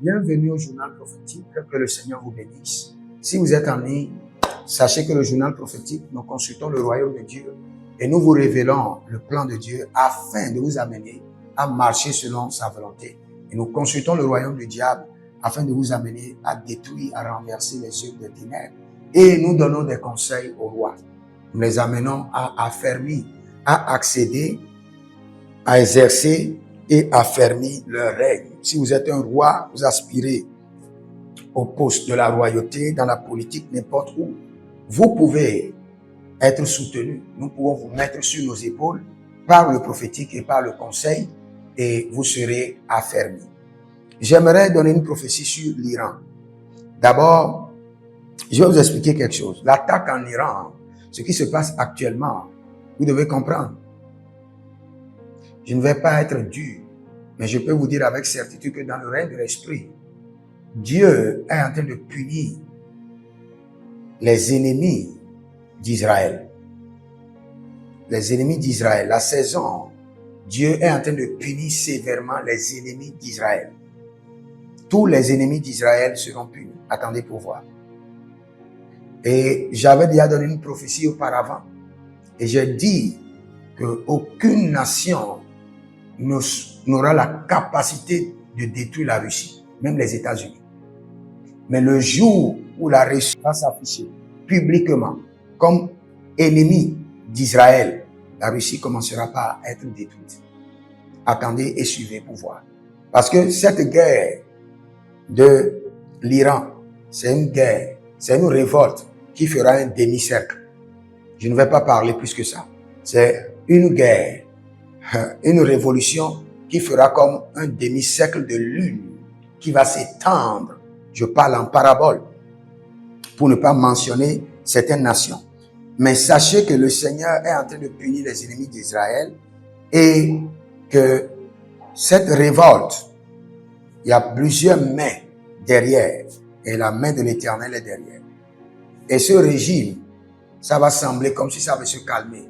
Bienvenue au journal prophétique, que le Seigneur vous bénisse. Si vous êtes en ligne, sachez que le journal prophétique, nous consultons le royaume de Dieu et nous vous révélons le plan de Dieu afin de vous amener à marcher selon sa volonté. Et nous consultons le royaume du diable afin de vous amener à détruire, à renverser les œuvres des ténèbres. Et nous donnons des conseils au roi. Nous les amenons à affermir, à accéder, à exercer et affermir leur règne. Si vous êtes un roi, vous aspirez au poste de la royauté, dans la politique, n'importe où, vous pouvez être soutenu. Nous pouvons vous mettre sur nos épaules par le prophétique et par le conseil et vous serez affermis. J'aimerais donner une prophétie sur l'Iran. D'abord, je vais vous expliquer quelque chose. L'attaque en Iran, ce qui se passe actuellement, vous devez comprendre. Je ne vais pas être dur, mais je peux vous dire avec certitude que dans le règne de l'esprit, Dieu est en train de punir les ennemis d'Israël. Les ennemis d'Israël. La saison, Dieu est en train de punir sévèrement les ennemis d'Israël. Tous les ennemis d'Israël seront punis. Attendez pour voir. Et j'avais déjà donné une prophétie auparavant. Et j'ai dit qu'aucune nation n'aura la capacité de détruire la Russie, même les États-Unis. Mais le jour où la Russie va s'afficher publiquement comme ennemi d'Israël, la Russie commencera par être détruite. Attendez et suivez pour voir. Parce que cette guerre de l'Iran, c'est une guerre, c'est une révolte qui fera un demi-cercle. Je ne vais pas parler plus que ça. C'est une guerre, une révolution qui fera comme un demi-cercle de lune qui va s'étendre. Je parle en parabole pour ne pas mentionner certaines nations. Mais sachez que le Seigneur est en train de punir les ennemis d'Israël et que cette révolte, il y a plusieurs mains derrière et la main de l'Éternel est derrière. Et ce régime, ça va sembler comme si ça avait se calmer,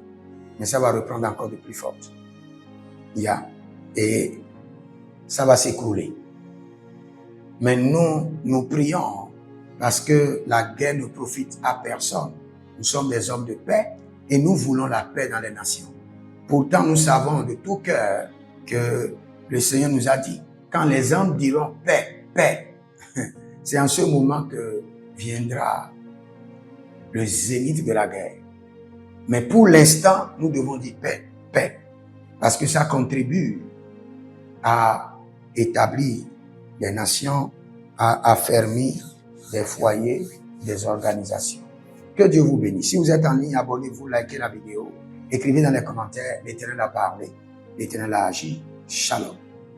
mais ça va reprendre encore de plus forte. Et ça va s'écrouler. Mais nous prions parce que la guerre ne profite à personne. Nous sommes des hommes de paix et nous voulons la paix dans les nations. Pourtant, nous savons de tout cœur que le Seigneur nous a dit, quand les hommes diront paix, paix, c'est en ce moment que viendra le zénith de la guerre. Mais pour l'instant, nous devons dire paix, paix, parce que ça contribue à établir des nations, à affermir des foyers, des organisations. Que Dieu vous bénisse. Si vous êtes en ligne, abonnez-vous, likez la vidéo, écrivez dans les commentaires, l'Éternel a parlé, l'Éternel a agi. Shalom.